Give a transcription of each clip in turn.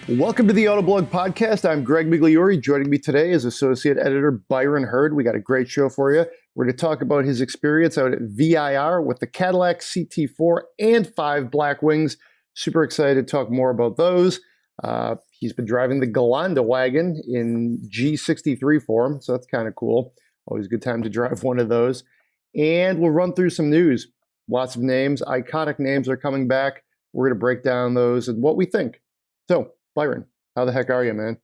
Welcome to the Autoblog Podcast. I'm Greg Migliore. Joining me today is Associate Editor Byron Hurd. We got a great show for you. We're going to talk about his experience out at VIR with the Cadillac CT4 and 5 Blackwings. Super excited to talk more about those. He's been driving the Galanda wagon in G63 form, so that's kind of cool. Always a good time to drive one of those. And we'll run through some news. Lots of names, iconic names are coming back. We're going to break down those and what we think. So, Byron, how the heck are you, man?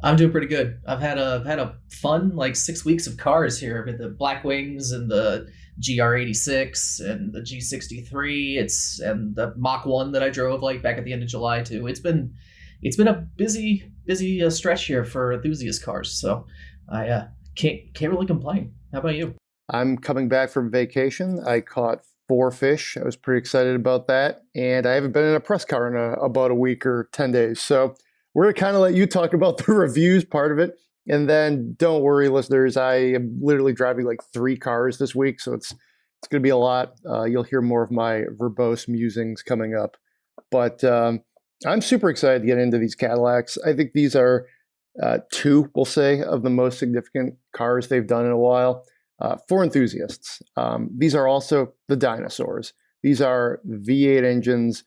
I'm doing pretty good. I've had a fun 6 weeks of cars here with the Blackwings and the GR86 and the G63. And the Mach 1 that I drove back at the end of July too. It's been a busy stretch here for enthusiast cars. So I can't really complain. How about you? I'm coming back from vacation. I caught 4 fish. I was pretty excited about that. And I haven't been in a press car in about a week or 10 days. So we're going to kind of let you talk about the reviews part of it. And then don't worry, listeners, I am literally driving 3 cars this week. So it's going to be a lot. You'll hear more of my verbose musings coming up. But I'm super excited to get into these Cadillacs. I think these are 2, we'll say, of the most significant cars they've done in a while. For enthusiasts. These are also the dinosaurs. These are V8 engines,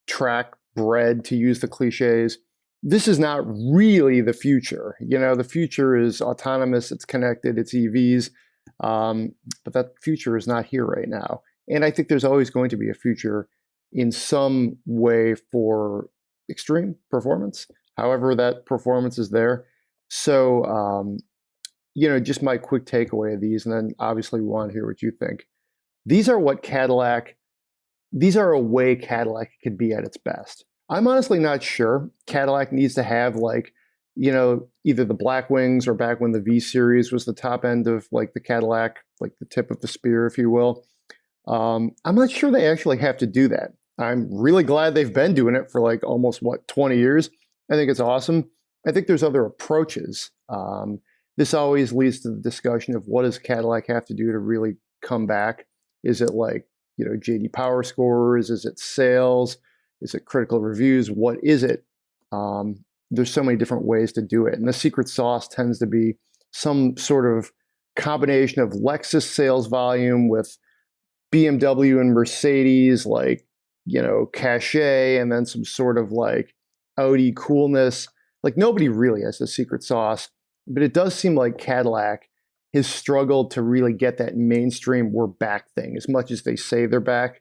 track bred, to use the cliches. This is not really the future. The future is autonomous, it's connected, it's EVs, but that future is not here right now. And I think there's always going to be a future in some way for extreme performance, however that performance is there. So, just my quick takeaway of these, and then obviously we want to hear what you think. These are a way Cadillac could be at its best. I'm honestly not sure Cadillac needs to have either the Blackwings or back when the V series was the top end of the Cadillac, the tip of the spear, if you will. I'm not sure they actually have to do that. I'm really glad they've been doing it for almost 20 years. I think it's awesome. I think there's other approaches. This always leads to the discussion of what does Cadillac have to do to really come back? Is it JD Power scores? Is it sales? Is it critical reviews? What is it? There's so many different ways to do it. And the secret sauce tends to be some sort of combination of Lexus sales volume with BMW and Mercedes, cachet, and then some sort of Audi coolness. Nobody really has the secret sauce. But it does seem like Cadillac has struggled to really get that mainstream "we're back" thing, as much as they say they're back.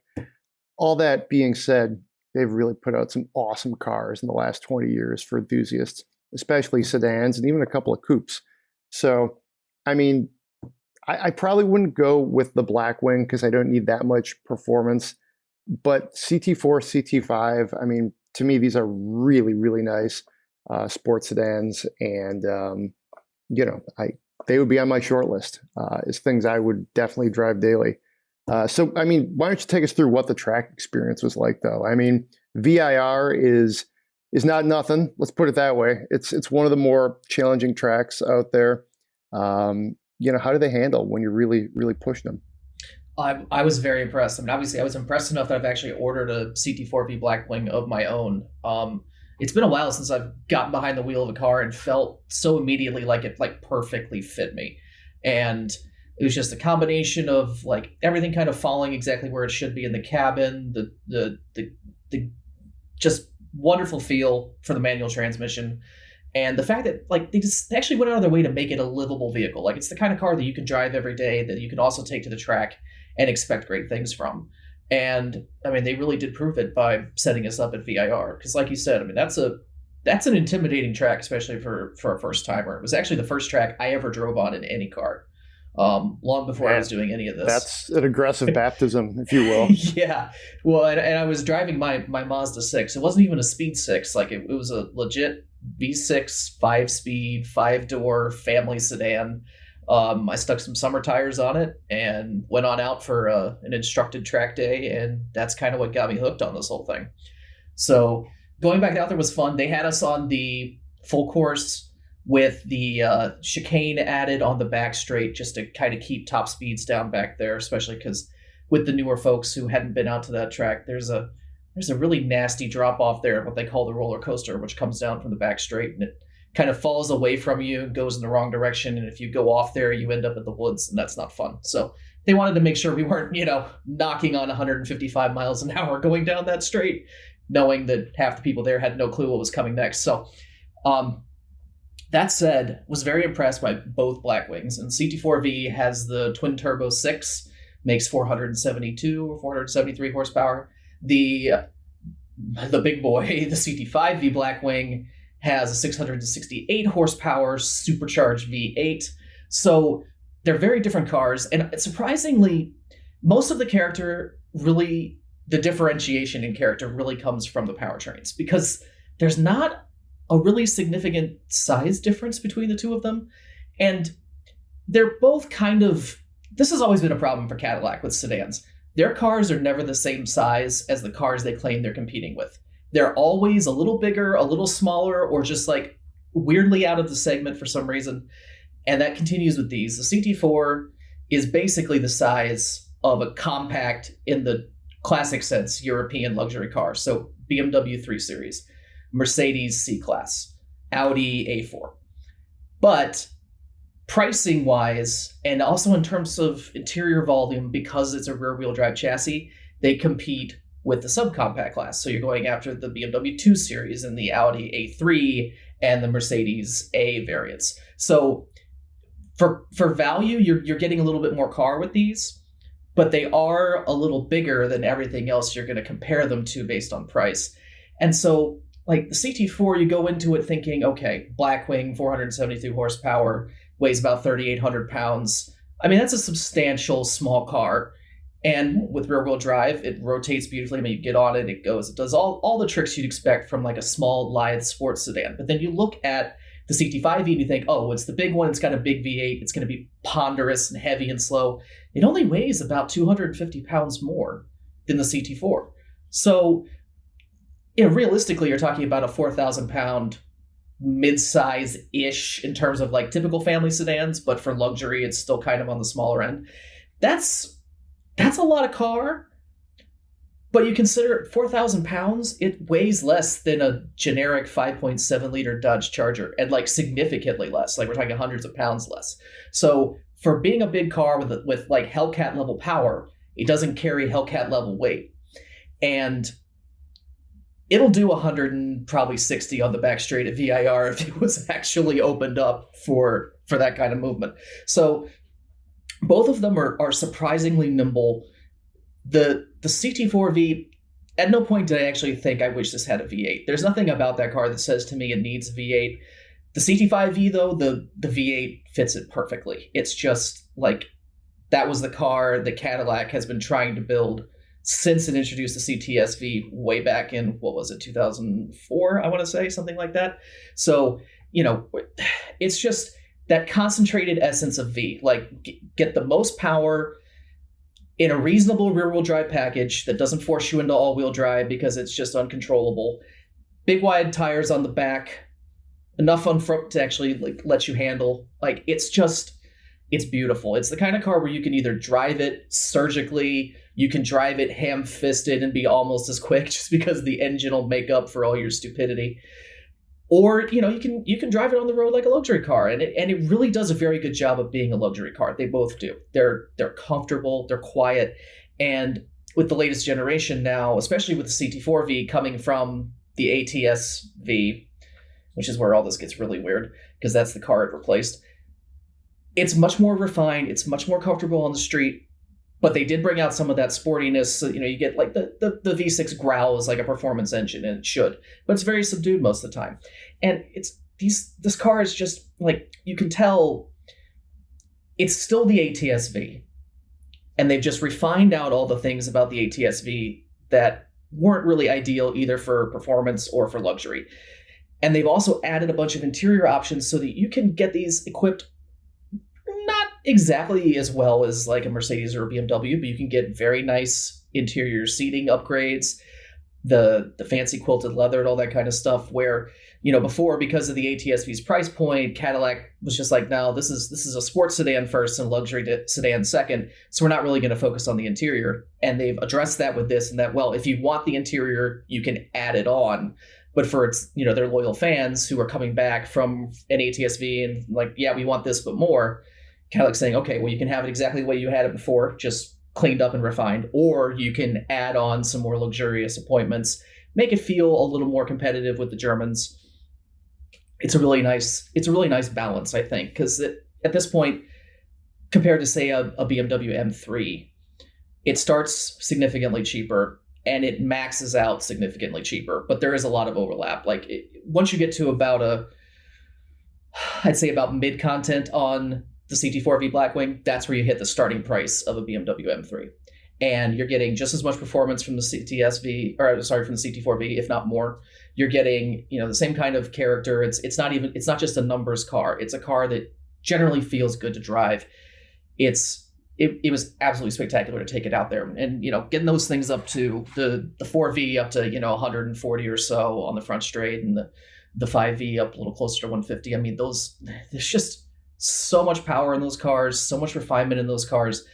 All that being said, they've really put out some awesome cars in the last 20 years for enthusiasts, especially sedans and even a couple of coupes. So, I probably wouldn't go with the Blackwing because I don't need that much performance. But CT4, CT5, to me, these are really, really nice sports sedans. And they would be on my short list as things I would definitely drive daily. So, why don't you take us through what the track experience was like, though? VIR is not nothing. Let's put it that way. It's one of the more challenging tracks out there. How do they handle when you're really, really pushing them? I was very impressed. Obviously, I was impressed enough that I've actually ordered a CT4-V Blackwing of my own. It's been a while since I've gotten behind the wheel of a car and felt so immediately like it perfectly fit me. And it was just a combination of everything kind of falling exactly where it should be in the cabin, the just wonderful feel for the manual transmission, and the fact that they actually went out of their way to make it a livable vehicle. It's the kind of car that you can drive every day, that you can also take to the track and expect great things from. And they really did prove it by setting us up at VIR, because like you said, that's an intimidating track, especially for a first timer. It was actually the first track I ever drove on in any car, long before I was doing any of this. That's an aggressive baptism, if you will. Yeah, well, and I was driving my Mazda 6. It wasn't even a speed 6. It was a legit V6 5-speed 5-door family sedan. I stuck some summer tires on it and went on out for an instructed track day, and that's kind of what got me hooked on this whole thing. So going back out there was fun. They had us on the full course with the chicane added on the back straight, just to kind of keep top speeds down back there, especially because with the newer folks who hadn't been out to that track, there's a there's a really nasty drop off there, what they call the roller coaster, which comes down from the back straight and it kind of falls away from you, goes in the wrong direction. And if you go off there, you end up in the woods, and that's not fun. So they wanted to make sure we weren't, knocking on 155 miles an hour going down that straight, knowing that half the people there had no clue what was coming next. So that said, was very impressed by both Blackwings. And CT4-V has the twin turbo 6, makes 472 or 473 horsepower. The big boy, the CT5-V Blackwing, has a 668 horsepower supercharged V8. So they're very different cars. And surprisingly, most of the differentiation in character really comes from the powertrains, because there's not a really significant size difference between the two of them. And they're both this has always been a problem for Cadillac with sedans. Their cars are never the same size as the cars they claim they're competing with. They're always a little bigger, a little smaller, or just like weirdly out of the segment for some reason. And that continues with these. The CT4 is basically the size of a compact in the classic sense European luxury car. So BMW 3 Series, Mercedes C-Class, Audi A4. But pricing wise, and also in terms of interior volume, because it's a rear wheel drive chassis, they compete with the subcompact class. So you're going after the BMW 2 Series and the Audi A3 and the Mercedes A variants. So for value, you're getting a little bit more car with these, but they are a little bigger than everything else you're going to compare them to based on price. And so like the CT4, you go into it thinking, okay, Blackwing, 472 horsepower, weighs about 3,800 pounds. I mean, that's a substantial small car. And with rear wheel drive, it rotates beautifully. I mean, you get on it, it goes, it does all the tricks you'd expect from like a small, lithe sports sedan. But then you look at the CT5-V and you think, oh, it's the big one. It's got a big V8. It's going to be ponderous and heavy and slow. It only weighs about 250 pounds more than the CT4. So, realistically, you're talking about a 4,000 pound mid-size-ish in terms of like typical family sedans, but for luxury, it's still kind of on the smaller end. That's a lot of car, but you consider 4,000 pounds, it weighs less than a generic 5.7 liter Dodge Charger, and like significantly less. Like we're talking hundreds of pounds less. So for being a big car with like Hellcat level power, it doesn't carry Hellcat level weight. And it'll do 160 on the back straight at VIR if it was actually opened up for that kind of movement. So both of them are surprisingly nimble. The CT4-V, at no point did I actually think I wish this had a V8. There's nothing about that car that says to me it needs a V8. The CT5-V, though, the V8 fits it perfectly. It's just like that was the car that Cadillac has been trying to build since it introduced the CTS-V way back in, 2004, I want to say, something like that. So, it's just that concentrated essence of V, like get the most power in a reasonable rear-wheel drive package that doesn't force you into all-wheel drive because it's just uncontrollable. Big wide tires on the back, enough on front to actually like let you handle. Like it's beautiful. It's the kind of car where you can either drive it surgically, you can drive it ham-fisted and be almost as quick just because the engine will make up for all your stupidity. Or, you can drive it on the road like a luxury car, and it really does a very good job of being a luxury car. They both do. They're comfortable, they're quiet, and with the latest generation now, especially with the CT4-V coming from the ATS-V, which is where all this gets really weird because that's the car it replaced. It's much more refined, it's much more comfortable on the street, but they did bring out some of that sportiness. So, you get like the V6 growls like a performance engine, and it should, but it's very subdued most of the time. And this car is just like, you can tell it's still the ATS-V, and they've just refined out all the things about the ATS-V that weren't really ideal either for performance or for luxury. And they've also added a bunch of interior options so that you can get these equipped not exactly as well as like a Mercedes or a BMW, but you can get very nice interior seating upgrades, the fancy quilted leather and all that kind of stuff, where, before, because of the ATS-V's price point, Cadillac was just like, no, this is a sports sedan first and luxury sedan second, so we're not really going to focus on the interior. And they've addressed that with this, and that, well, if you want the interior, you can add it on. But for its, their loyal fans who are coming back from an ATS-V and like, yeah, we want this but more, Cadillac's saying, okay, well, you can have it exactly the way you had it before, just cleaned up and refined, or you can add on some more luxurious appointments, make it feel a little more competitive with the Germans. It's a really nice balance, I think, because at this point, compared to, say, a BMW M3, it starts significantly cheaper and it maxes out significantly cheaper, but there is a lot of overlap. Like once you get to about mid content on the CT4-V Blackwing, that's where you hit the starting price of a BMW M3. And you're getting just as much performance from the from the CT4-V, if not more. You're getting, the same kind of character. It's not just a numbers car. It's a car that generally feels good to drive. It was absolutely spectacular to take it out there, and getting those things up to the 4V up to 140 or so on the front straight, and the 5V up a little closer to 150. I mean, there's just so much power in those cars, so much refinement in those cars.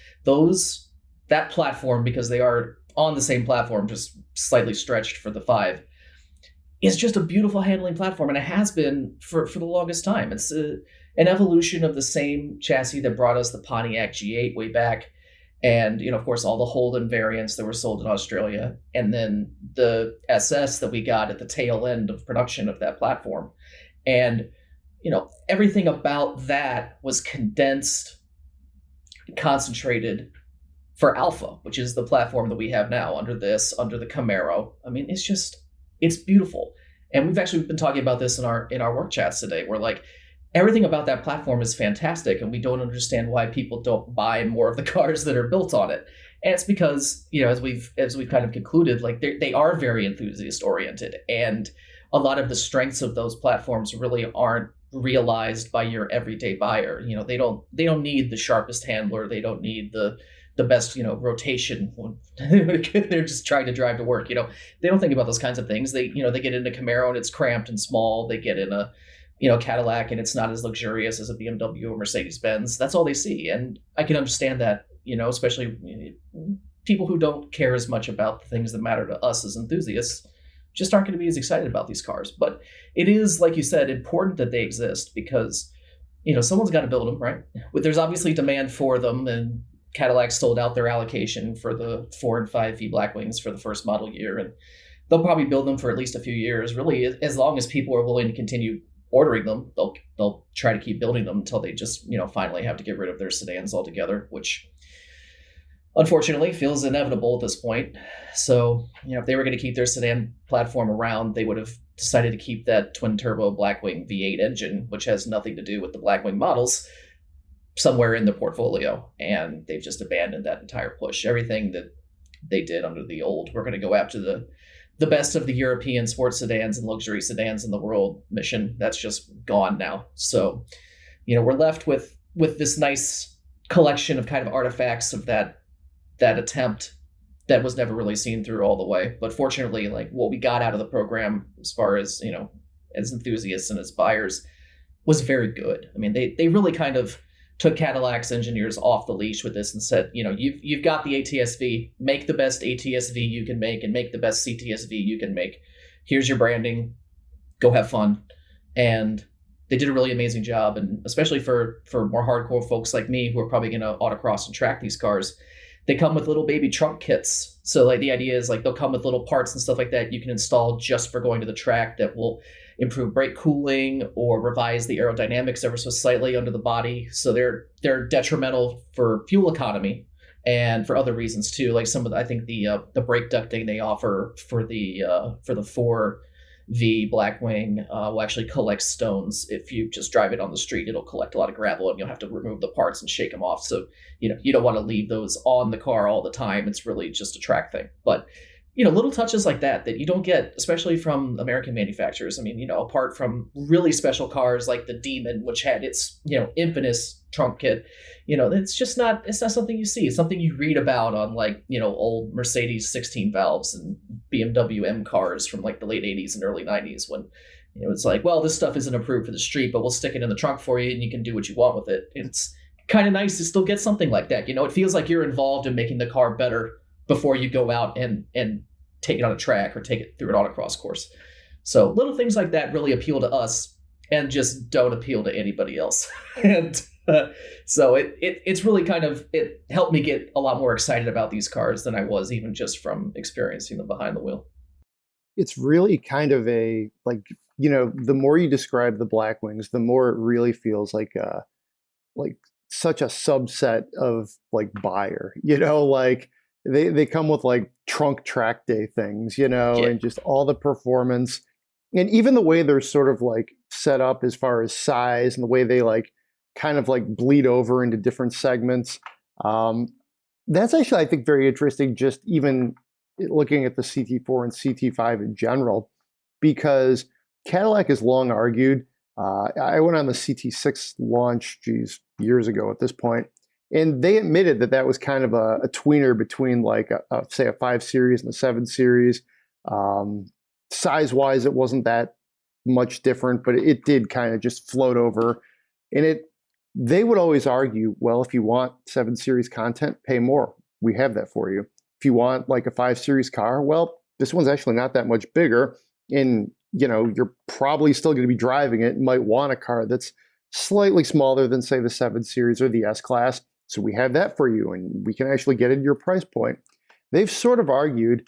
That platform, because they are on the same platform, just slightly stretched for the 5, is just a beautiful handling platform, and it has been for the longest time. It's an evolution of the same chassis that brought us the Pontiac G8 way back, and of course all the Holden variants that were sold in Australia, and then the SS that we got at the tail end of production of that platform. And everything about that was condensed, concentrated for Alpha, which is the platform that we have now under the Camaro. I mean, it's beautiful. And we've actually been talking about this in our work chats today. We're like, everything about that platform is fantastic, and we don't understand why people don't buy more of the cars that are built on it. And it's because, as we've kind of concluded, like they are very enthusiast oriented, and a lot of the strengths of those platforms really aren't realized by your everyday buyer. They don't need the sharpest handler. They don't need the best, rotation. They're just trying to drive to work. They don't think about those kinds of things. They get into Camaro and it's cramped and small. They get in a Cadillac and it's not as luxurious as a BMW or Mercedes-Benz. That's all they see. And I can understand that, especially people who don't care as much about the things that matter to us as enthusiasts just aren't going to be as excited about these cars. But it is, like you said, important that they exist because, someone's got to build them, right? There's obviously demand for them, and Cadillac sold out their allocation for the 4 and 5V Blackwings for the first model year. And they'll probably build them for at least a few years, really, as long as people are willing to continue ordering them. They'll try to keep building them until they just, finally have to get rid of their sedans altogether, which unfortunately feels inevitable at this point. So, if they were going to keep their sedan platform around, they would have decided to keep that twin turbo Blackwing V8 engine, which has nothing to do with the Blackwing models, somewhere in the portfolio. And they've just abandoned that entire push. Everything that they did under the old, we're going to go after the best of the European sports sedans and luxury sedans in the world mission, that's just gone now. So, we're left with this nice collection of kind of artifacts of that attempt that was never really seen through all the way. But fortunately, like what we got out of the program, as far as, as enthusiasts and as buyers, was very good. I mean, they really kind of took Cadillac's engineers off the leash with this and said, you've got the ATS-V, make the best ATS-V you can make and make the best CTS-V you can make. Here's your branding, go have fun. And they did a really amazing job. And especially for more hardcore folks like me who are probably going to autocross and track these cars, they come with little baby trunk kits. So like the idea is like they'll come with little parts and stuff like that you can install just for going to the track that will improve brake cooling or revise the aerodynamics ever so slightly under the body. So they're detrimental for fuel economy and for other reasons too. Like some of I think the brake ducting they offer for the 4V Blackwing will actually collect stones. If you just drive it on the street, it'll collect a lot of gravel and you'll have to remove the parts and shake them off. So, you don't want to leave those on the car all the time. It's really just a track thing. But little touches like that you don't get, especially from American manufacturers. I mean, apart from really special cars like the Demon, which had its, infamous trunk kit, it's not something you see. It's something you read about on like, old Mercedes 16 valves and BMW M cars from like the late 80s and early 90s when, it's like, well, this stuff isn't approved for the street, but we'll stick it in the trunk for you and you can do what you want with it. It's kind of nice to still get something like that. It feels like you're involved in making the car better before you go out and take it on a track or take it through an autocross course. So little things like that really appeal to us and just don't appeal to anybody else. And so it's really it helped me get a lot more excited about these cars than I was even just from experiencing them behind the wheel. It's really kind of the more you describe the Blackwings, the more it really feels like such a subset of like buyer, like they come with like trunk track day things, and just all the performance and even the way they're sort of like set up as far as size and the way they like kind of like bleed over into different segments. That's actually, I think, very interesting, just even looking at the CT4 and CT5 in general, because Cadillac has long argued, I went on the CT6 launch, years ago at this point, and they admitted that that was kind of a tweener between like say a 5 Series and a 7 Series. Size-wise, it wasn't that much different, but it did kind of just float over. And they would always argue, well, if you want 7 Series content, pay more. We have that for you. If you want like a 5 Series car, well, this one's actually not that much bigger. And, you're probably still going to be driving it and might want a car that's slightly smaller than, say, the 7 Series or the S-Class. So we have that for you, and we can actually get it at your price point. They've sort of argued,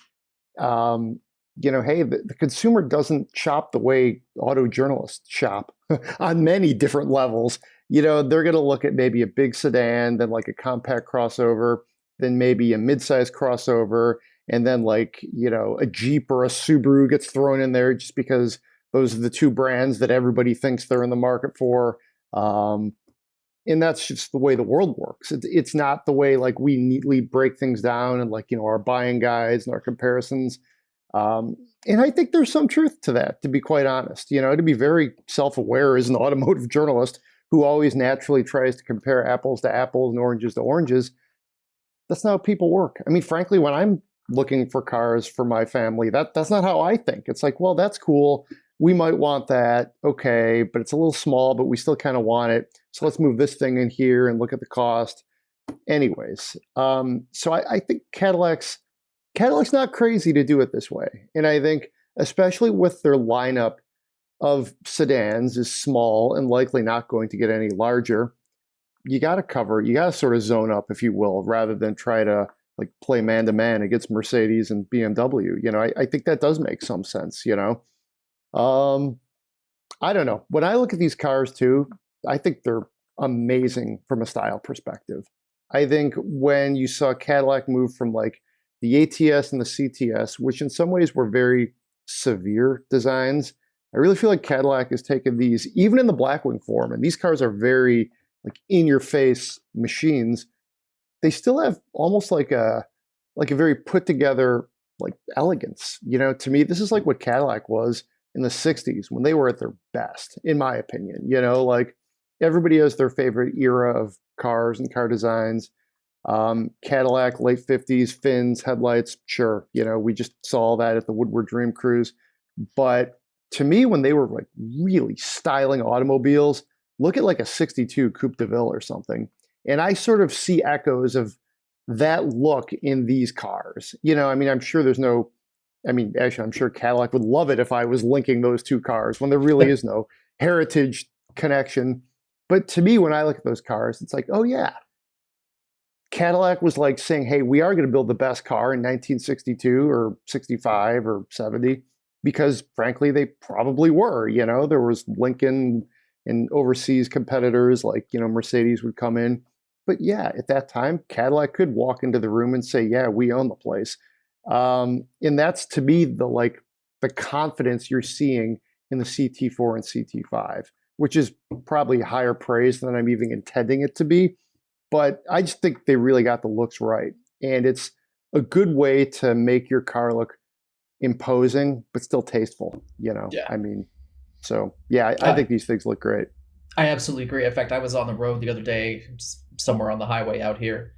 hey, the consumer doesn't shop the way auto journalists shop on many different levels. They're going to look at maybe a big sedan, then like a compact crossover, then maybe a mid-size crossover, and then like, a Jeep or a Subaru gets thrown in there just because those are the two brands that everybody thinks they're in the market for. And that's just the way the world works. It's not the way like we neatly break things down and like, our buying guides and our comparisons. And I think there's some truth to that, to be quite honest. To be very self-aware as an automotive journalist who always naturally tries to compare apples to apples and oranges to oranges. That's not how people work. I mean, frankly, when I'm looking for cars for my family, that's not how I think. It's like, well, that's cool. We might want that. Okay, but it's a little small, but we still kind of want it. So let's move this thing in here and look at the cost. Anyways, so I think Cadillac's not crazy to do it this way. And I think, especially with their lineup of sedans is small and likely not going to get any larger, you got to sort of zone up, if you will, rather than try to like play man-to-man against Mercedes and BMW. I think that does make some sense, I don't know. When I look at these cars too, I think they're amazing from a style perspective. I think when you saw Cadillac move from like the ATS and the CTS, which in some ways were very severe designs, I really feel like Cadillac has taken these, even in the Blackwing form, and these cars are very like in-your-face machines. They still have almost like a very put together like elegance. To me, this is like what Cadillac was in the 60s when they were at their best, in my opinion. Like everybody has their favorite era of cars and car designs. Cadillac, late 50s, fins, headlights, sure. We just saw that at the Woodward Dream Cruise. But to me, when they were like really styling automobiles, look at like a 62 Coupe de Ville or something. And I sort of see echoes of that look in these cars. I'm sure I'm sure Cadillac would love it if I was linking those two cars when there really is no heritage connection. But to me, when I look at those cars, it's like, oh yeah, Cadillac was like saying, hey, we are going to build the best car in 1962 or 65 or 70, because frankly, they probably were. There was Lincoln and overseas competitors like, Mercedes would come in. But yeah, at that time, Cadillac could walk into the room and say, yeah, we own the place. And that's, to me, the confidence you're seeing in the CT4 and CT5, which is probably higher praise than I'm even intending it to be. But I just think they really got the looks right. And it's a good way to make your car look imposing, but still tasteful, Yeah. I mean, so yeah, I think these things look great. I absolutely agree. In fact, I was on the road the other day, somewhere on the highway out here,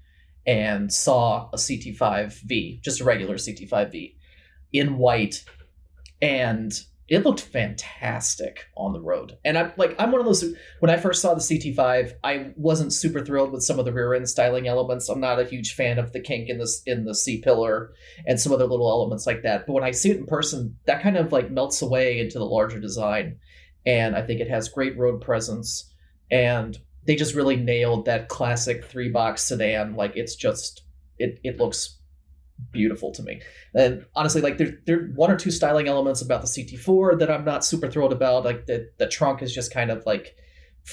and saw a CT5-V, just a regular CT5-V in white, and it looked fantastic on the road. And I'm one of those, when I first saw the CT5, I wasn't super thrilled with some of the rear end styling elements. I'm not a huge fan of the kink in the C-pillar and some other little elements like that. But when I see it in person, that kind of like melts away into the larger design. And I think it has great road presence, and they just really nailed that classic 3-box sedan. Like it's just, it looks beautiful to me. And honestly, like there are one or two styling elements about the CT4 that I'm not super thrilled about. Like the trunk is just kind of like,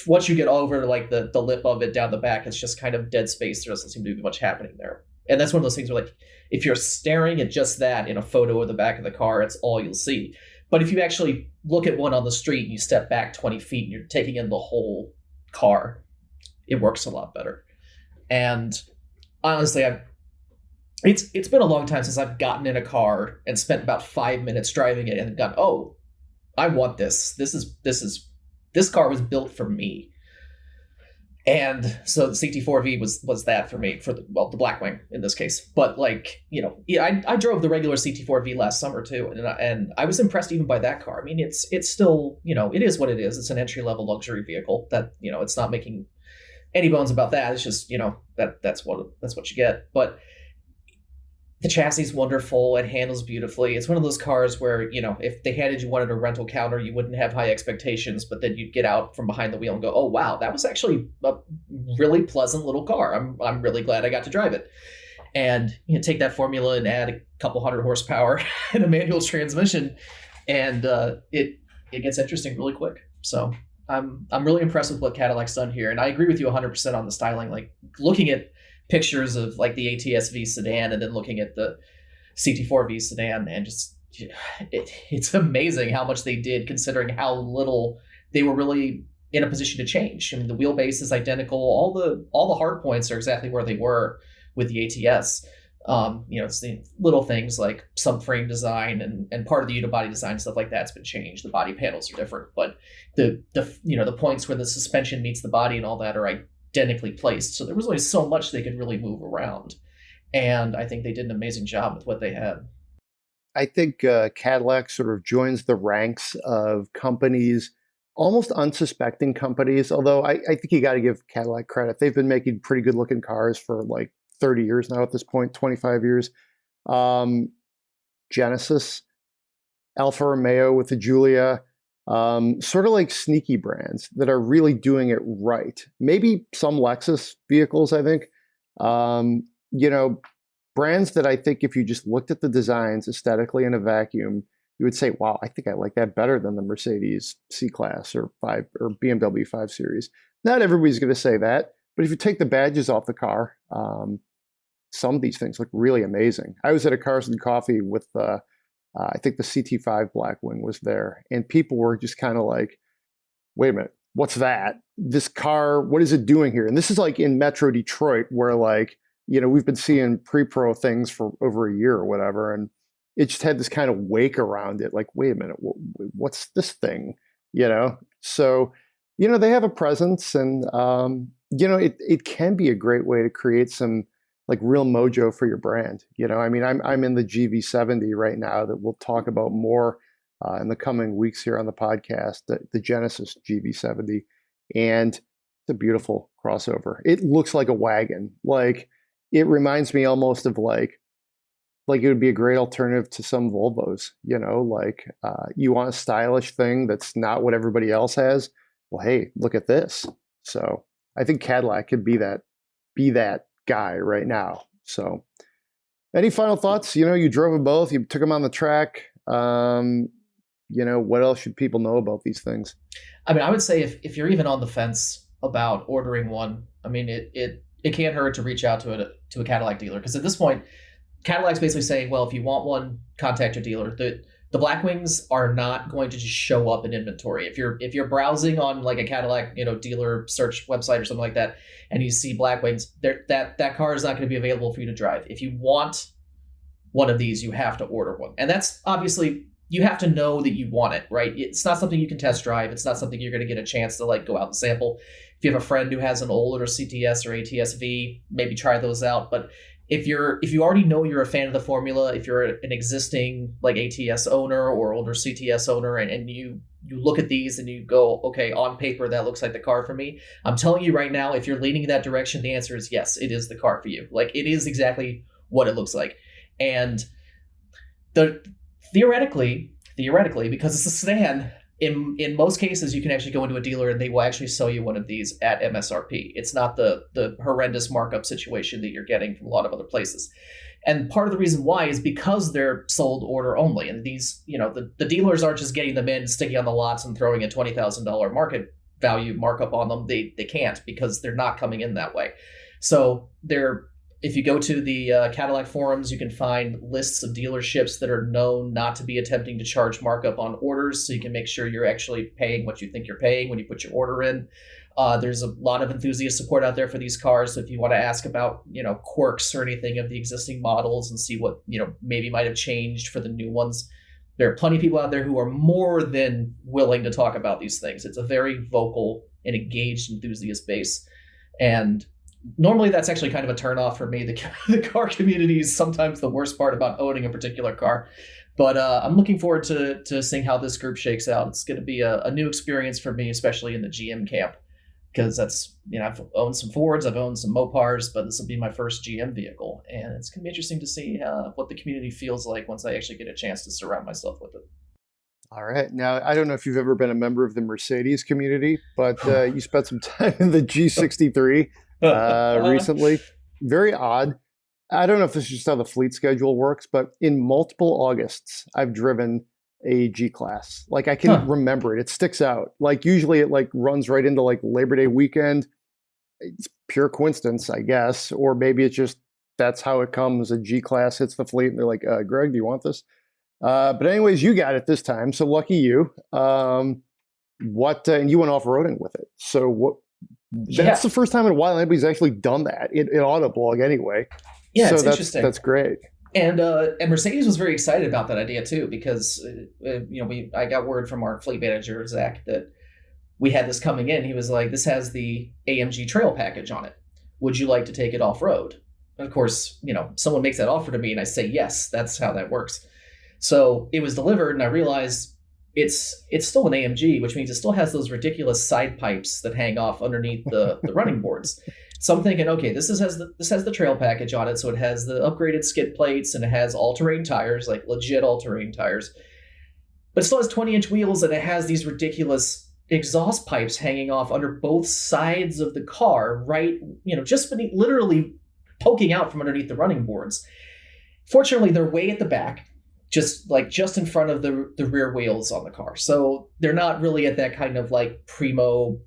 once you get over like the lip of it down the back, it's just kind of dead space. There doesn't seem to be much happening there. And that's one of those things where like, if you're staring at just that in a photo of the back of the car, it's all you'll see. But if you actually look at one on the street and you step back 20 feet and you're taking in the whole car, it works a lot better. And honestly, it's been a long time since I've gotten in a car and spent about 5 minutes driving it and gone, oh, I want this. This car was built for me. And so the CT4-V was that for me, for the Blackwing in this case. But like, I drove the regular CT4-V last summer too, and I was impressed even by that car. I mean, it's still, it is what it is. It's an entry level luxury vehicle that, it's not making any bones about that. It's just, that's what you get. But the chassis is wonderful. It handles beautifully. It's one of those cars where, if they handed you one at a rental counter, you wouldn't have high expectations, but then you'd get out from behind the wheel and go, oh, wow, that was actually a really pleasant little car. I'm really glad I got to drive it. And take that formula and add a couple hundred horsepower and a manual transmission, and it gets interesting really quick. So I'm really impressed with what Cadillac's done here. And I agree with you 100% on the styling. Like looking at pictures of like the ATS-V sedan and then looking at the CT4-V sedan, and just it's amazing how much they did considering how little they were really in a position to change. I mean, the wheelbase is identical. All the hard points are exactly where they were with the ATS. It's the little things like subframe design and part of the unibody design, stuff like that's been changed. The body panels are different, but the points where the suspension meets the body and all that are identically placed. So there was only so much they could really move around. And I think they did an amazing job with what they had. I think Cadillac sort of joins the ranks of companies, almost unsuspecting companies, although I think you got to give Cadillac credit. They've been making pretty good looking cars for like 30 years now at this point, 25 years. Genesis, Alfa Romeo with the Giulia, sort of like sneaky brands that are really doing it right. Maybe some Lexus vehicles, I think. Brands that I think if you just looked at the designs aesthetically in a vacuum, you would say, wow, I think I like that better than the Mercedes C-Class or BMW 5 Series. Not everybody's going to say that, but if you take the badges off the car, some of these things look really amazing. I was at a Cars and Coffee with I think the CT5 Blackwing was there, and people were just kind of like, wait a minute, what's that? This car, what is it doing here? And this is like in Metro Detroit, where like, we've been seeing pre-pro things for over a year or whatever, and it just had this kind of wake around it. Like, wait a minute, what's this thing? So, they have a presence, and, it can be a great way to create some like real mojo for your brand. I mean, I'm in the GV70 right now that we'll talk about more in the coming weeks here on the podcast, the Genesis GV70, and it's a beautiful crossover. It looks like a wagon. Like it reminds me almost of like it would be a great alternative to some Volvos, you want a stylish thing that's not what everybody else has. Well, hey, look at this. So I think Cadillac could be that guy right now. So any final thoughts? You drove them both, you took them on the track. What else should people know about these things? I mean, I would say if you're even on the fence about ordering one, I mean, it can't hurt to reach out to a Cadillac dealer, because at this point, Cadillac's basically saying, well, if you want one, contact your dealer. The Blackwings are not going to just show up in inventory. If you're browsing on like a Cadillac, dealer search website or something like that, and you see Blackwings, that car is not going to be available for you to drive. If you want one of these, you have to order one. And that's obviously, you have to know that you want it, right? It's not something you can test drive. It's not something you're going to get a chance to like go out and sample. If you have a friend who has an older CTS or ATS-V, maybe try those out. But if you already know you're a fan of the formula, if you're an existing like ATS owner or older CTS owner, and you look at these and you go, okay, on paper, that looks like the car for me. I'm telling you right now, if you're leaning in that direction, the answer is yes, it is the car for you. Like, it is exactly what it looks like. And theoretically, because it's a sedan, in most cases, you can actually go into a dealer and they will actually sell you one of these at MSRP. It's not the horrendous markup situation that you're getting from a lot of other places. And part of the reason why is because they're sold order only. And these, the dealers aren't just getting them in, sticking on the lots and throwing a $20,000 market value markup on them. They can't, because they're not coming in that way. So if you go to the Cadillac forums, you can find lists of dealerships that are known not to be attempting to charge markup on orders, so you can make sure you're actually paying what you think you're paying when you put your order in. There's a lot of enthusiast support out there for these cars, so if you want to ask about quirks or anything of the existing models and see what maybe might have changed for the new ones, there are plenty of people out there who are more than willing to talk about these things. It's a very vocal and engaged enthusiast base, and normally that's actually kind of a turnoff for me. The car community is sometimes the worst part about owning a particular car. But I'm looking forward to seeing how this group shakes out. It's going to be a new experience for me, especially in the GM camp, because that's, I've owned some Fords, I've owned some Mopars, but this will be my first GM vehicle. And it's going to be interesting to see what the community feels like once I actually get a chance to surround myself with it. All right. Now, I don't know if you've ever been a member of the Mercedes community, but you spent some time in the G63 recently. Very odd. I don't know if this is just how the fleet schedule works, but in multiple Augusts, I've driven a G-Class. Like, I can remember it. It sticks out. Like, usually it like runs right into like Labor Day weekend. It's pure coincidence, I guess. Or maybe it's just that's how it comes. A G-Class hits the fleet and they're like, Greg, do you want this? But anyways, you got it this time. So lucky you. And you went off-roading with it. So what? That's the first time in a while anybody's actually done that in Autoblog anyway. Yeah, so it's interesting. That's great. And Mercedes was very excited about that idea too, because I got word from our fleet manager Zach that we had this coming in. He was like, "This has the AMG trail package on it. Would you like to take it off road?" And of course, someone makes that offer to me, and I say yes. That's how that works. So it was delivered, and I realized it's still an AMG, which means it still has those ridiculous side pipes that hang off underneath the running boards. So I'm thinking, okay, this has the trail package on it, so it has the upgraded skid plates and it has all-terrain tires, like legit all-terrain tires. But it still has 20-inch wheels and it has these ridiculous exhaust pipes hanging off under both sides of the car, right? Just beneath, literally poking out from underneath the running boards. Fortunately, they're way at the back, just in front of the rear wheels on the car. So they're not really at that kind of like primo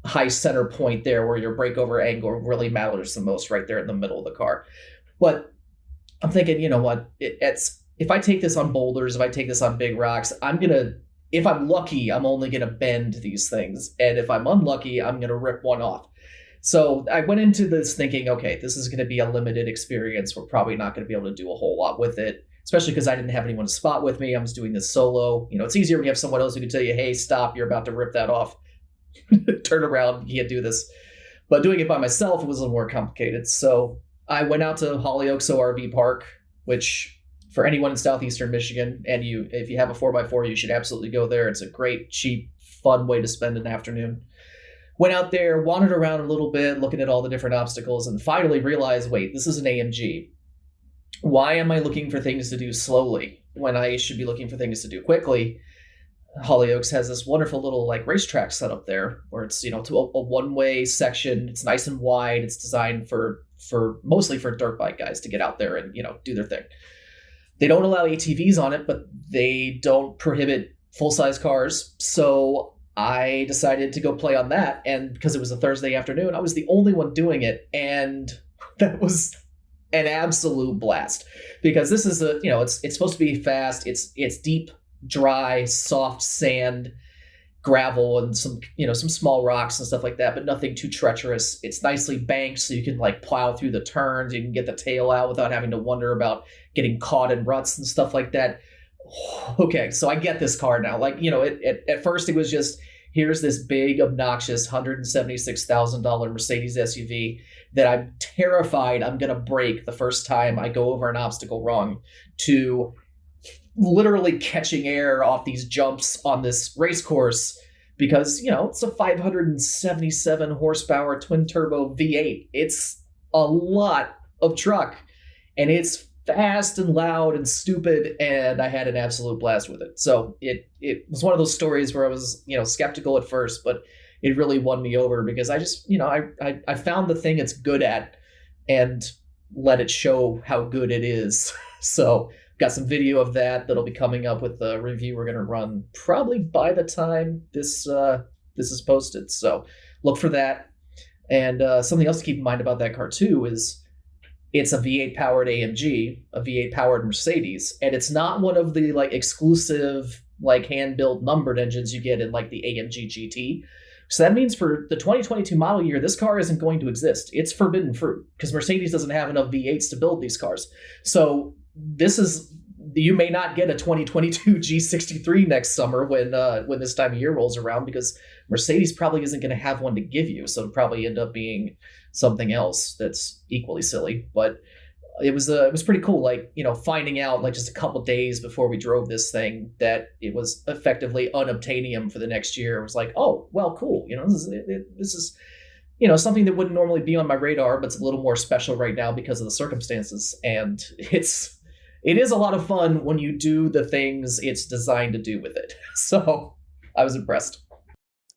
high center point there where your breakover angle really matters the most, right there in the middle of the car. But I'm thinking, you know what? If I take this on boulders, if I take this on big rocks, if I'm lucky, I'm only going to bend these things. And if I'm unlucky, I'm going to rip one off. So I went into this thinking, okay, this is going to be a limited experience. We're probably not going to be able to do a whole lot with it, especially because I didn't have anyone to spot with me. I was doing this solo. It's easier when you have someone else who can tell you, hey, stop, you're about to rip that off. Turn around, you can't do this. But doing it by myself, it was a little more complicated. So I went out to Hollyoaks RV Park, which for anyone in southeastern Michigan, and if you have a 4x4, you should absolutely go there. It's a great, cheap, fun way to spend an afternoon. Went out there, wandered around a little bit, looking at all the different obstacles, and finally realized, wait, this is an AMG. Why am I looking for things to do slowly when I should be looking for things to do quickly? Hollyoaks has this wonderful little like racetrack set up there where it's, to a one-way section. It's nice and wide. It's designed for mostly for dirt bike guys to get out there and, do their thing. They don't allow ATVs on it, but they don't prohibit full-size cars. So I decided to go play on that. And because it was a Thursday afternoon, I was the only one doing it. And that was an absolute blast, because this is it's supposed to be fast. It's deep, dry, soft sand, gravel and some small rocks and stuff like that, but nothing too treacherous. It's nicely banked, so you can like plow through the turns. You can get the tail out without having to wonder about getting caught in ruts and stuff like that. Okay, so I get this car now. Like, at first it was just, here's this big, obnoxious $176,000 Mercedes SUV that I'm terrified I'm going to break the first time I go over an obstacle wrong, to literally catching air off these jumps on this race course because, it's a 577 horsepower twin turbo V8. It's a lot of truck, and it's fast and loud and stupid, and I had an absolute blast with it. So it was one of those stories where I was, skeptical at first, but it really won me over because I just, I found the thing it's good at and let it show how good it is. So got some video of that'll be coming up with the review we're going to run probably by the time this is posted. So look for that. And something else to keep in mind about that car too is it's a V8 powered AMG, a V8 powered Mercedes, and it's not one of the like exclusive like hand built numbered engines you get in like the AMG GT. So that means for the 2022 model year, this car isn't going to exist. It's forbidden fruit because Mercedes doesn't have enough V8s to build these cars. So you may not get a 2022 G63 next summer when this time of year rolls around, because Mercedes probably isn't going to have one to give you. So it'll probably end up being something else that's equally silly. But it was pretty cool, like, finding out like just a couple days before we drove this thing that it was effectively unobtainium for the next year. It was like, oh, well, cool. This is something that wouldn't normally be on my radar, but it's a little more special right now because of the circumstances. And it is a lot of fun when you do the things it's designed to do with it. So I was impressed.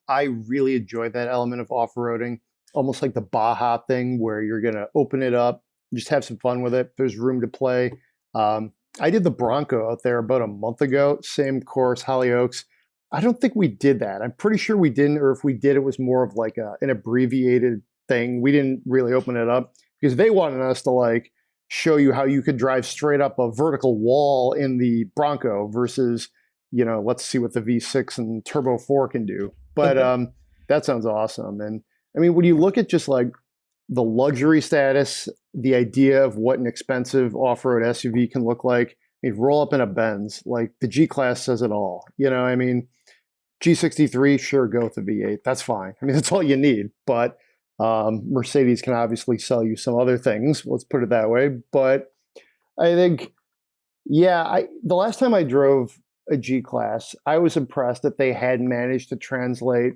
I really enjoyed that element of off-roading, almost like the Baja thing where you're going to open it up, just have some fun with it. There's room to play. I did the Bronco out there about a month ago, same course, Hollyoaks. I don't think we did that. I'm pretty sure we didn't, or if we did, it was more of like an abbreviated thing. We didn't really open it up because they wanted us to like show you how you could drive straight up a vertical wall in the Bronco versus, let's see what the V6 and Turbo 4 can do. But that sounds awesome. And I mean, when you look at just like the luxury status, the idea of what an expensive off-road SUV can look like, roll up in a Benz, like the G-Class says it all. I mean, G63, sure, go with the V8. That's fine. I mean, that's all you need. But Mercedes can obviously sell you some other things. Let's put it that way. But I think, the last time I drove a G-Class, I was impressed that they had managed to translate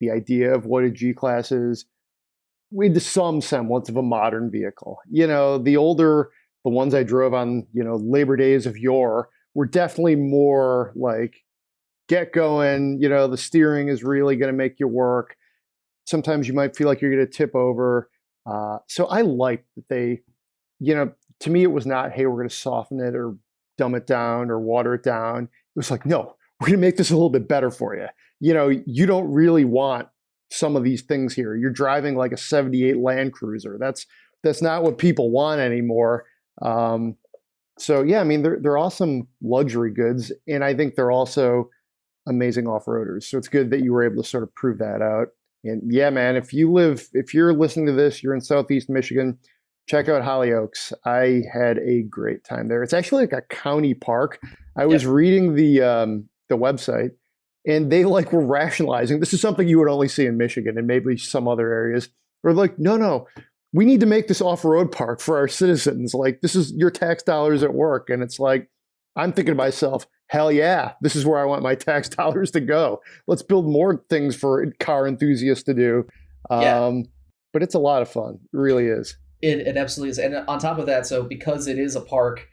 the idea of what a G-Class is with some semblance of a modern vehicle. The ones I drove on, Labor Days of yore were definitely more like get going, the steering is really going to make you work. Sometimes you might feel like you're going to tip over. So I like that they, to me, it was not, hey, we're going to soften it or dumb it down or water it down. It was like, no, we're going to make this a little bit better for you. You don't really want some of these things here. You're driving like a 78 Land Cruiser. That's not what people want anymore. So yeah, I mean, they're awesome luxury goods, and I think they're also amazing off-roaders. So it's good that you were able to sort of prove that out. And yeah, man, if you're listening to this, you're in Southeast Michigan, check out Hollyoaks. I had a great time there. It's actually like a county park. I was reading the website, and they like were rationalizing. This is something you would only see in Michigan and maybe some other areas. We're like, no, we need to make this off-road park for our citizens. Like, this is your tax dollars at work. And it's like, I'm thinking to myself, hell yeah, this is where I want my tax dollars to go. Let's build more things for car enthusiasts to do. But it's a lot of fun. It really is. It absolutely is. And on top of that, so because it is a park,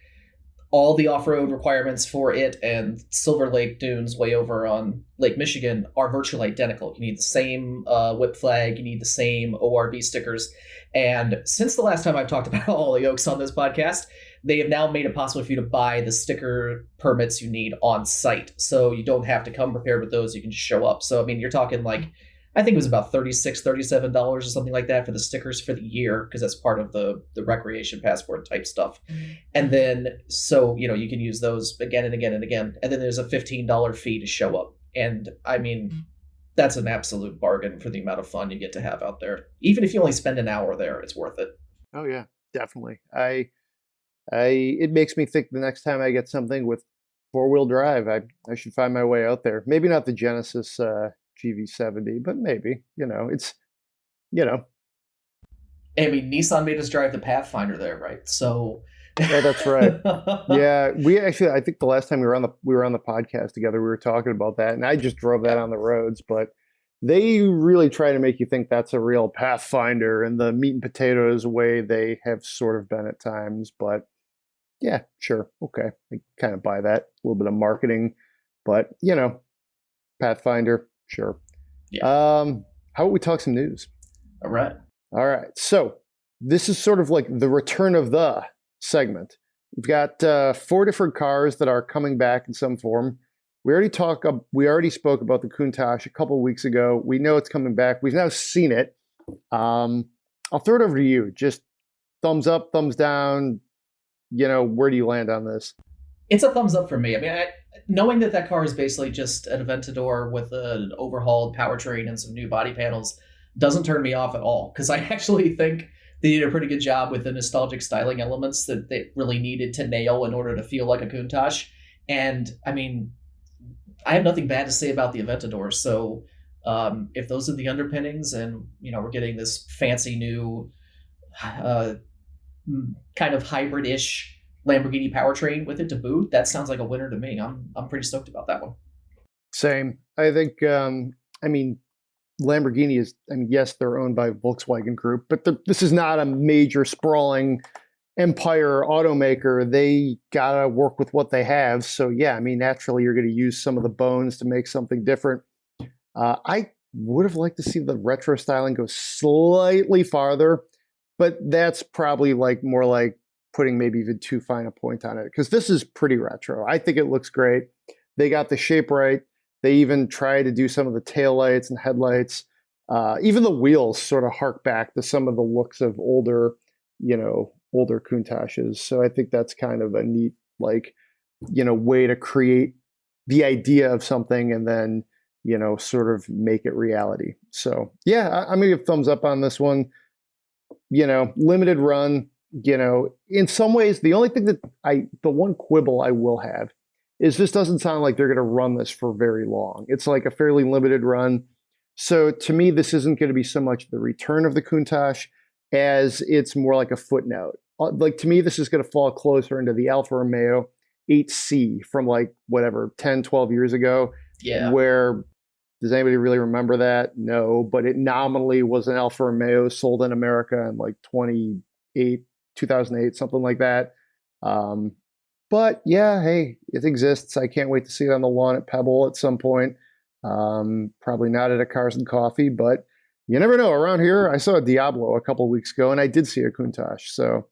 all the off-road requirements for it and Silver Lake Dunes way over on Lake Michigan are virtually identical. You need the same whip flag. You need the same ORV stickers. And since the last time I've talked about Hollyoaks on this podcast, they have now made it possible for you to buy the sticker permits you need on site. So you don't have to come prepared with those. You can just show up. So, I mean, you're talking like, I think it was about $36, $37 or something like that for the stickers for the year, because that's part of the recreation passport type stuff. Mm-hmm. And then, so, you can use those again and again and again. And then there's a $15 fee to show up. And I mean, that's an absolute bargain for the amount of fun you get to have out there. Even if you only spend an hour there, it's worth it. Oh yeah, definitely. It makes me think the next time I get something with 4-wheel drive, I should find my way out there. Maybe not the Genesis GV70, but maybe, it's, you know. I mean, Nissan made us drive the Pathfinder there, right? So Oh, that's right. Yeah, I think the last time we were on the podcast together, we were talking about that, and I just drove that on the roads, but they really try to make you think that's a real Pathfinder in the meat and potatoes way they have sort of been at times. But yeah, sure, okay, I kind of buy that. A little bit of marketing, but Pathfinder, sure. Yeah. How about we talk some news? All right. All right. So this is sort of like the return of the segment. We've got 4 different cars that are coming back in some form. We already spoke about the Countach a couple of weeks ago. We know it's coming back. We've now seen it. I'll throw it over to you. Just thumbs up, thumbs down. Where do you land on this? It's a thumbs up for me. I mean, knowing that car is basically just an Aventador with an overhauled powertrain and some new body panels doesn't turn me off at all, because I actually think they did a pretty good job with the nostalgic styling elements that they really needed to nail in order to feel like a Countach. And I mean, I have nothing bad to say about the Aventador. So if those are the underpinnings, and we're getting this fancy new kind of hybrid-ish Lamborghini powertrain with it to boot, that sounds like a winner to me. I'm pretty stoked about that one. Same. I think. Lamborghini is, yes, they're owned by Volkswagen Group, but this is not a major sprawling empire automaker. They gotta work with what they have. So yeah, naturally you're going to use some of the bones to make something different. I would have liked to see the retro styling go slightly farther, but that's probably more like putting maybe even too fine a point on it, because this is pretty retro. I think it looks great. They got the shape right. They even try to do some of the taillights and headlights. Even the wheels sort of hark back to some of the looks of older Countaches. So I think that's kind of a neat, way to create the idea of something and then, sort of make it reality. So yeah, I'm gonna give thumbs up on this one. Limited run. In some ways, the only thing the one quibble I will have is this doesn't sound like they're going to run this for very long. It's like a fairly limited run. So to me, this isn't going to be so much the return of the Countach as it's more like a footnote. To me, this is going to fall closer into the Alfa Romeo 8C from 10, 12 years ago. Yeah. Where, does anybody really remember that? No, but it nominally was an Alfa Romeo sold in America in 2008, something like that. But yeah, hey, it exists. I can't wait to see it on the lawn at Pebble at some point. Probably not at a Cars and Coffee, but you never know. Around here, I saw a Diablo a couple of weeks ago, and I did see a Countach. So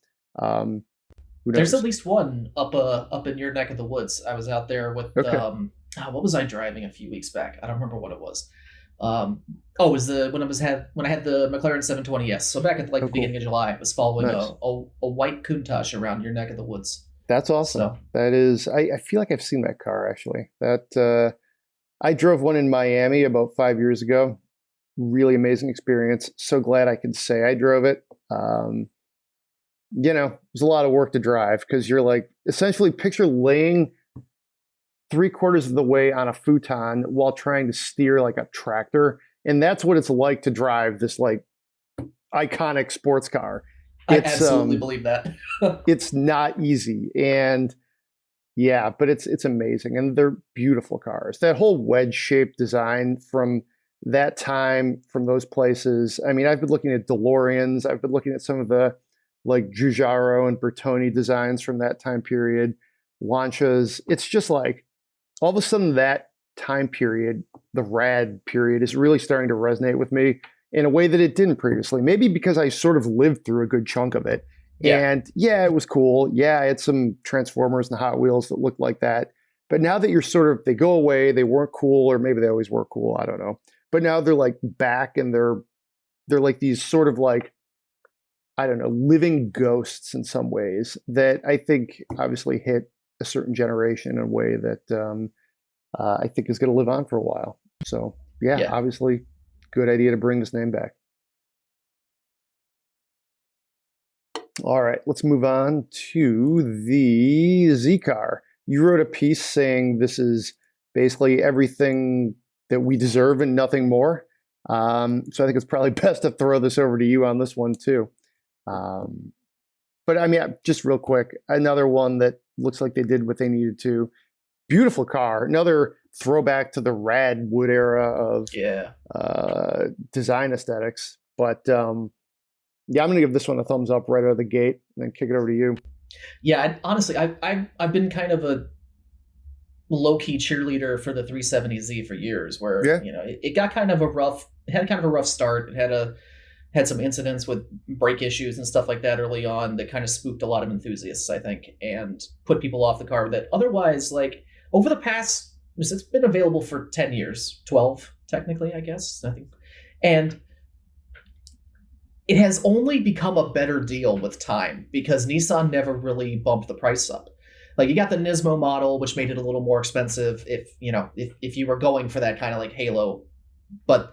there's at least one up in your neck of the woods. I was out there with what was I driving a few weeks back? I don't remember what it was. It was when I had the McLaren 720S. So back at the beginning of July, I was following a white Countach around your neck of the woods. That's awesome. So, that is, I feel like I've seen that car actually. I drove one in Miami about 5 years ago. Really amazing experience. So glad I can say I drove it. It was a lot of work to drive, because you're essentially picture laying 3/4 of the way on a futon while trying to steer like a tractor. And that's what it's like to drive this iconic sports car. I absolutely believe that. It's not easy, and yeah, but it's amazing, and they're beautiful cars. That whole wedge-shaped design from that time, from those places. I've been looking at DeLoreans. I've been looking at some of the Giugiaro and Bertoni designs from that time period, Lancias. It's just all of a sudden that time period, the rad period, is really starting to resonate with me in a way that it didn't previously. Maybe because I sort of lived through a good chunk of it. Yeah. And yeah, it was cool. Yeah, I had some Transformers and Hot Wheels that looked like that. But now that they go away, they weren't cool, or maybe they always were cool, I don't know. But now they're back, and they're these sort of I don't know, living ghosts in some ways that I think obviously hit a certain generation in a way that I think is going to live on for a while. So Yeah. obviously good idea to bring this name back. All right, let's move on to the Z car. You wrote a piece saying this is basically everything that we deserve and nothing more. So I think it's probably best to throw this over to you on this one too. But I mean, just real quick, another one that looks like they did what they needed to. Beautiful car. Another throwback to the rad wood era of design aesthetics. But I'm going to give this one a thumbs up right out of the gate and then kick it over to you. Yeah, honestly, I've been kind of a low-key cheerleader for the 370Z for years, where it got kind of a rough start. It had some incidents with brake issues and stuff like that early on that kind of spooked a lot of enthusiasts, I think, and put people off the car that otherwise, like, over the past, it's been available for 10 years, 12 technically, I guess, I think, and it has only become a better deal with time because Nissan never really bumped the price up. Like, you got the Nismo model, which made it a little more expensive if you were going for that kind of like halo, but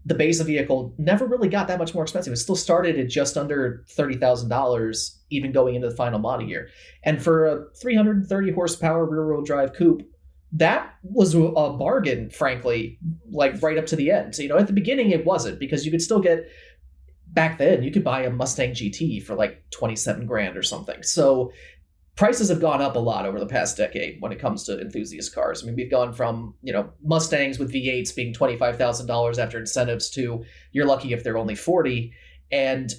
the base of vehicle never really got that much more expensive. It still started at just under $30,000, even going into the final model year. And for a 330 horsepower rear-wheel drive coupe, that was a bargain, frankly, like right up to the end. So, at the beginning it wasn't, because you could still get, back then, you could buy a Mustang GT for like 27 grand or something. So prices have gone up a lot over the past decade when it comes to enthusiast cars. I mean, we've gone from, Mustangs with V8s being $25,000 after incentives to you're lucky if they're only 40. And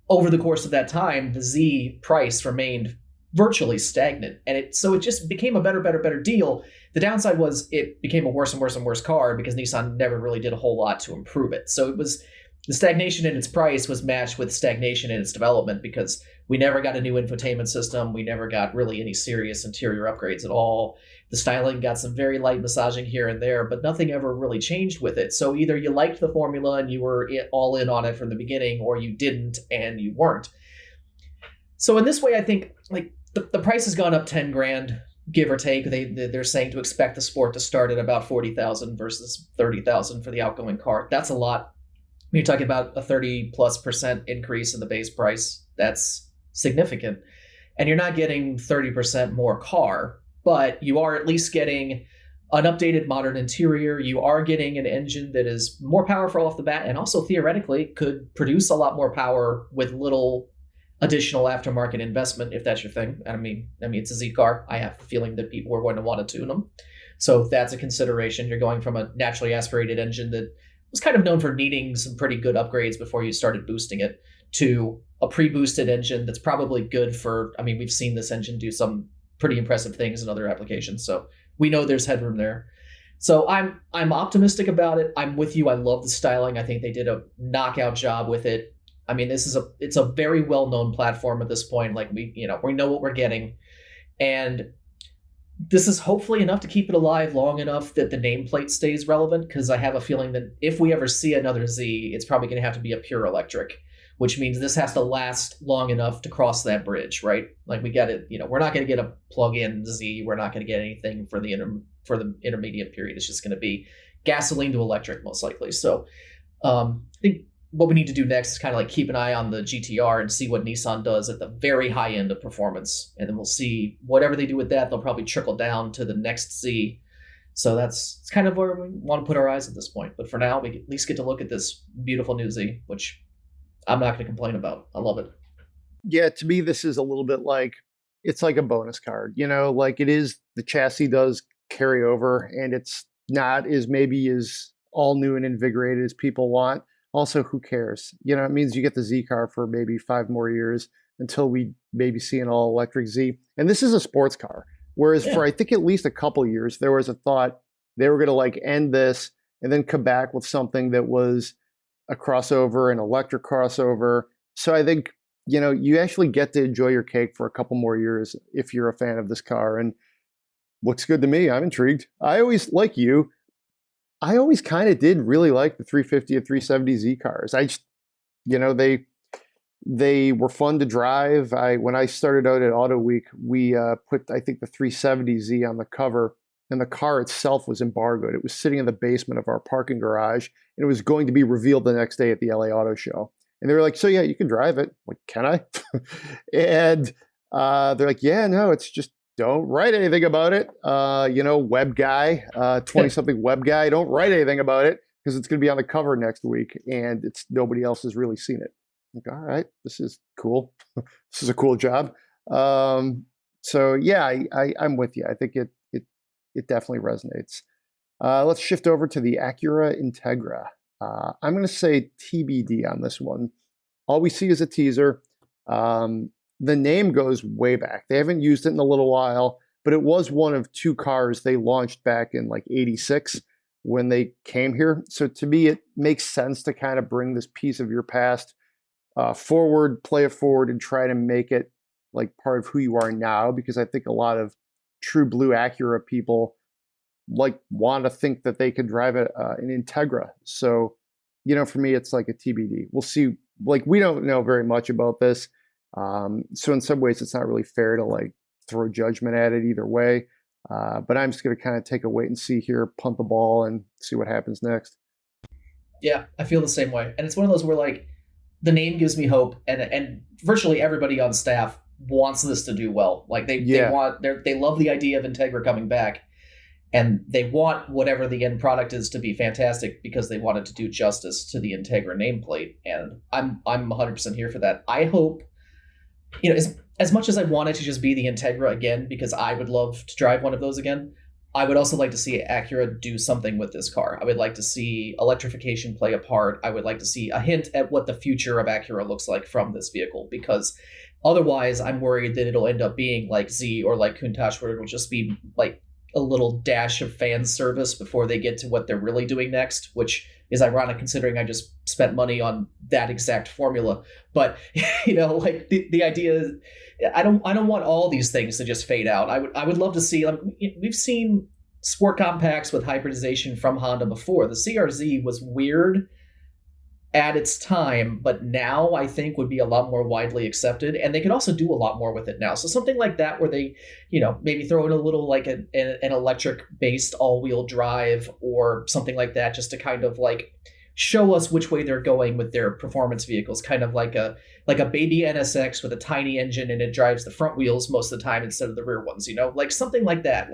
over the course of that time, the Z price remained virtually stagnant. And it just became a better deal. The downside was it became a worse and worse car because Nissan never really did a whole lot to improve it. So it was, the stagnation in its price was matched with stagnation in its development because we never got a new infotainment system. We never got really any serious interior upgrades at all. The styling got some very light massaging here and there, but nothing ever really changed with it. So either you liked the formula and you were all in on it from the beginning, or you didn't and you weren't. So in this way, I think like the price has gone up 10 grand, give or take. They're saying to expect the Sport to start at about 40,000 versus 30,000 for the outgoing car. That's a lot. When you're talking about a 30+% increase in the base price, that's significant. And you're not getting 30% more car, but you are at least getting an updated modern interior. You are getting an engine that is more powerful off the bat and also theoretically could produce a lot more power with little additional aftermarket investment, if that's your thing. I mean, it's a Z car. I have the feeling that people are going to want to tune them. So if that's a consideration, you're going from a naturally aspirated engine that was kind of known for needing some pretty good upgrades before you started boosting it, to a pre-boosted engine that's probably good for, we've seen this engine do some pretty impressive things in other applications. So we know there's headroom there. So I'm optimistic about it. I'm with you. I love the styling. I think they did a knockout job with it. I mean, it's a very well-known platform at this point. Like we know what we're getting. And this is hopefully enough to keep it alive long enough that the nameplate stays relevant, because I have a feeling that if we ever see another Z, it's probably going to have to be a pure electric, which means this has to last long enough to cross that bridge, right? Like we got it, we're not going to get a plug-in Z. We're not going to get anything for the intermediate period. It's just going to be gasoline to electric most likely. So I think what we need to do next is kind of like keep an eye on the GTR and see what Nissan does at the very high end of performance. And then we'll see whatever they do with that, they'll probably trickle down to the next Z. So it's kind of where we want to put our eyes at this point. But for now, we at least get to look at this beautiful new Z, which I'm not going to complain about. I love it. Yeah, to me, this is a little bit like, it's like a bonus card, like it is, the chassis does carry over and it's not as maybe as all new and invigorated as people want. Also, who cares? It means you get the Z car for maybe 5 more years until we maybe see an all-electric Z. And this is a sports car. Whereas for, I think, at least a couple years, there was a thought they were going to like end this and then come back with something that was a crossover, an electric crossover. So I think, you actually get to enjoy your cake for a couple more years if you're a fan of this car. And looks good to me. I'm intrigued. I always, like you, I always kind of did really like the 350 and 370Z cars. I just, they were fun to drive. When I started out at Auto Week, we put, I think, the 370Z on the cover and the car itself was embargoed. It was sitting in the basement of our parking garage, and it was going to be revealed the next day at the LA Auto Show. And they were like, so yeah, you can drive it. I'm like, can I? And they're like, yeah, no, it's just don't write anything about it. Web guy, 20-something web guy, don't write anything about it because it's going to be on the cover next week, and nobody else has really seen it. I'm like, all right, this is cool. This is a cool job. So yeah, I'm with you. I think it definitely resonates. Let's shift over to the Acura Integra. I'm going to say TBD on this one. All we see is a teaser. The name goes way back. They haven't used it in a little while, but it was one of two cars they launched back in like 86 when they came here. So to me, it makes sense to kind of bring this piece of your past forward, play it forward, and try to make it like part of who you are now, because I think a lot of true blue Acura people want to think that they could drive an Integra. So, for me, it's like a TBD. We'll see. We don't know very much about this. So in some ways, it's not really fair to throw judgment at it either way. But I'm just going to kind of take a wait and see here, punt the ball, and see what happens next. Yeah, I feel the same way. And it's one of those where the name gives me hope, and virtually everybody on staff wants this to do well. They love the idea of Integra coming back, and they want whatever the end product is to be fantastic because they want it to do justice to the Integra nameplate. And I'm 100% here for that. I hope, as much as I wanted to just be the Integra again, because I would love to drive one of those again, I would also like to see Acura do something with this car. I would like to see electrification play a part. I would like to see a hint at what the future of Acura looks like from this vehicle, because otherwise I'm worried that it'll end up being like Z or like Countach, where it'll just be like a little dash of fan service before they get to what they're really doing next, which is ironic considering I just spent money on that exact formula. But the idea is, I don't want all these things to just fade out. I would love to see. We've seen sport compacts with hybridization from Honda before. The CRZ was weird at its time, but now I think would be a lot more widely accepted, and they could also do a lot more with it now. So something like that, where they, maybe throw in a little an electric based all-wheel drive or something like that, just to kind of show us which way they're going with their performance vehicles, kind of like a baby NSX with a tiny engine, and it drives the front wheels most of the time instead of the rear ones, something like that.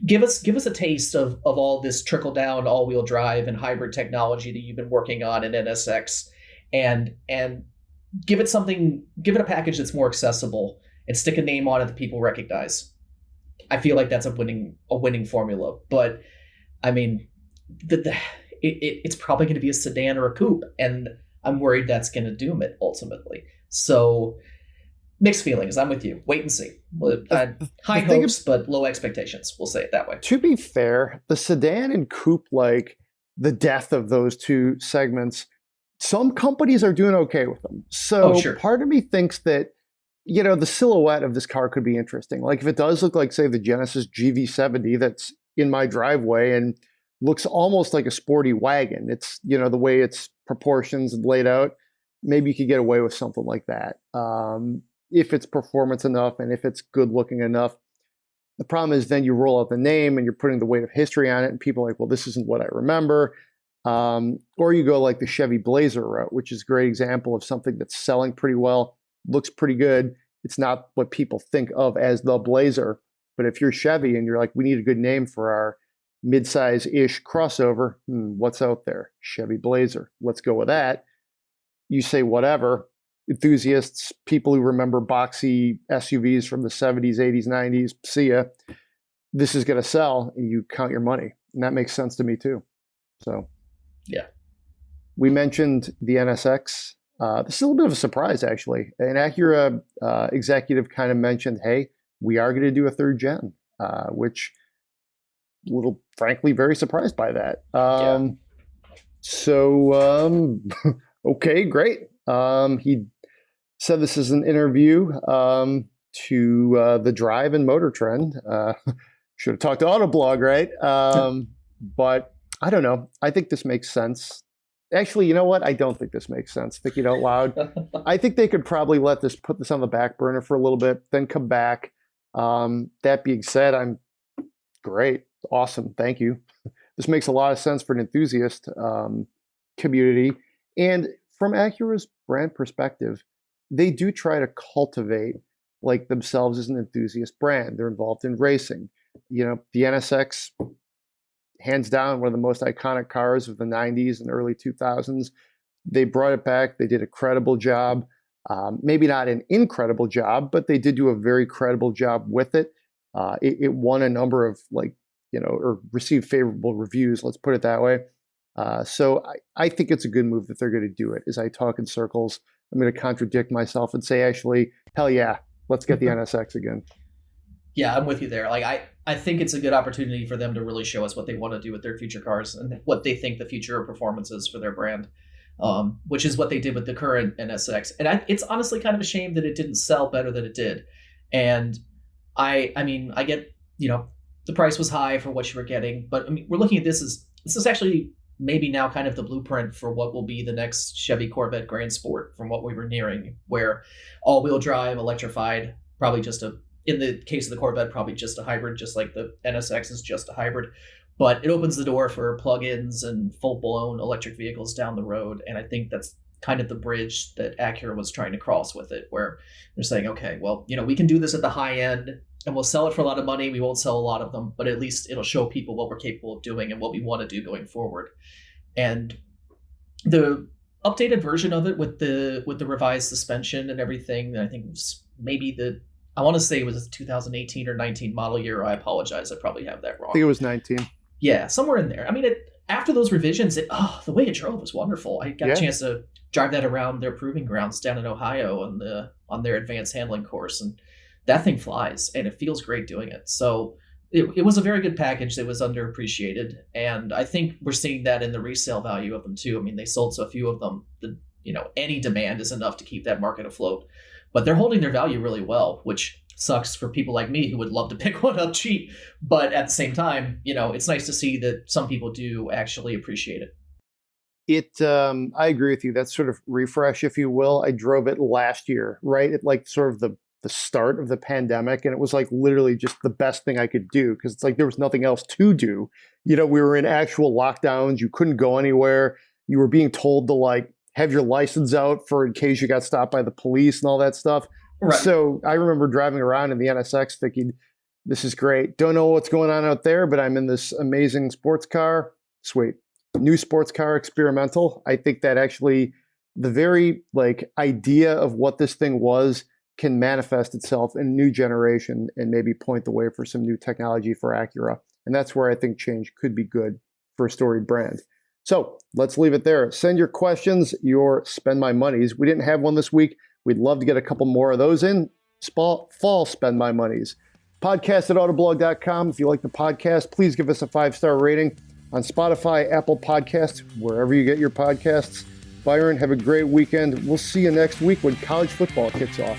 Give us a taste of all this trickle down all-wheel drive and hybrid technology that you've been working on in NSX, and give it a package that's more accessible, and stick a name on it that people recognize. I feel like that's a winning formula. But I mean, it's probably going to be a sedan or a coupe, and I'm worried that's going to doom it ultimately. So mixed feelings. I'm with you. Wait and see. High hopes, but low expectations. We'll say it that way. To be fair, the sedan and coupe, the death of those two segments, some companies are doing okay with them. So sure. Part of me thinks that, the silhouette of this car could be interesting. If it does look like, say, the Genesis GV70 that's in my driveway and looks almost like a sporty wagon. It's, the way its proportions laid out, maybe you could get away with something like that. If it's performance enough and if it's good looking enough. The problem is then you roll out the name and you're putting the weight of history on it, and people are like, well, this isn't what I remember. Or you go like the Chevy Blazer route, which is a great example of something that's selling pretty well, looks pretty good. It's not what people think of as the Blazer. But if you're Chevy and you're like, we need a good name for our midsize-ish crossover, what's out there? Chevy Blazer. Let's go with that. You say whatever. Enthusiasts, people who remember boxy SUVs from the 70s, 80s, 90s, see ya. This is going to sell, and you count your money. And that makes sense to me too. So, yeah. We mentioned the NSX. This is a little bit of a surprise, actually. An Acura executive kind of mentioned, hey, we are going to do a third gen, which frankly, very surprised by that. So, okay, great. He said this is an interview to The Drive and Motor Trend. Should have talked to Autoblog, right? But I don't know. I think this makes sense. Actually, you know what? I don't think this makes sense. Thinking out loud. I think they could probably put this on the back burner for a little bit, then come back. That being said, I'm Great. Awesome. Thank you. This makes a lot of sense for an enthusiast community. And from Acura's brand perspective, they do try to cultivate like themselves as an enthusiast brand. They're involved in racing. You know, the NSX, hands down, one of the most iconic cars of the 90s and early 2000s. They brought it back. They did a credible job. Maybe not an incredible job, but they did do a very credible job with it. It won a number of or received favorable reviews. Let's put it that way. So I think it's a good move that they're going to do it. As I talk in circles, I'm going to contradict myself and say, actually, hell yeah, let's get the NSX again. Yeah, I'm with you there. Like I think it's a good opportunity for them to really show us what they want to do with their future cars and what they think the future of performance is for their brand, which is what they did with the current NSX. And it's honestly kind of a shame that it didn't sell better than it did. And I mean, I get, the price was high for what you were getting, but I mean, we're looking at this is actually maybe now kind of the blueprint for what will be the next Chevy Corvette Grand Sport from what we were nearing, where all-wheel drive, electrified, probably in the case of the Corvette, probably just a hybrid, just like the NSX is just a hybrid. But it opens the door for plug-ins and full-blown electric vehicles down the road. And I think that's kind of the bridge that Acura was trying to cross with it, where they're saying, okay, well, we can do this at the high end and we'll sell it for a lot of money. We won't sell a lot of them, but at least it'll show people what we're capable of doing and what we want to do going forward. And the updated version of it with the revised suspension and everything, I think was maybe I want to say it was a 2018 or 19 model year. I apologize. I probably have that wrong. I think it was 19. Yeah, somewhere in there. I mean, after those revisions, the way it drove was wonderful. I got a chance to drive that around their proving grounds down in Ohio on their advanced handling course. And that thing flies and it feels great doing it. So it was a very good package that was underappreciated. And I think we're seeing that in the resale value of them too. I mean, they sold so few of them that, any demand is enough to keep that market afloat. But they're holding their value really well, which sucks for people like me who would love to pick one up cheap. But at the same time, it's nice to see that some people do actually appreciate it. I agree with you. That's sort of refresh, if you will. I drove it last year, right? At like sort of the start of the pandemic. And it was like literally just the best thing I could do because it's like there was nothing else to do. We were in actual lockdowns. You couldn't go anywhere. You were being told to like have your license out for in case you got stopped by the police and all that stuff. Right. So I remember driving around in the NSX thinking, this is great. Don't know what's going on out there, but I'm in this amazing sports car. Sweet. New sports car experimental. I think that actually the very idea of what this thing was can manifest itself in a new generation and maybe point the way for some new technology for Acura. And that's where I think change could be good for a storied brand. So let's leave it there. Send your questions, your spend my monies. We didn't have one this week. We'd love to get a couple more of those in. Fall spend my monies. Podcast at autoblog.com. If you like the podcast, please give us a 5-star rating on Spotify, Apple Podcasts, wherever you get your podcasts. Byron, have a great weekend. We'll see you next week when college football kicks off.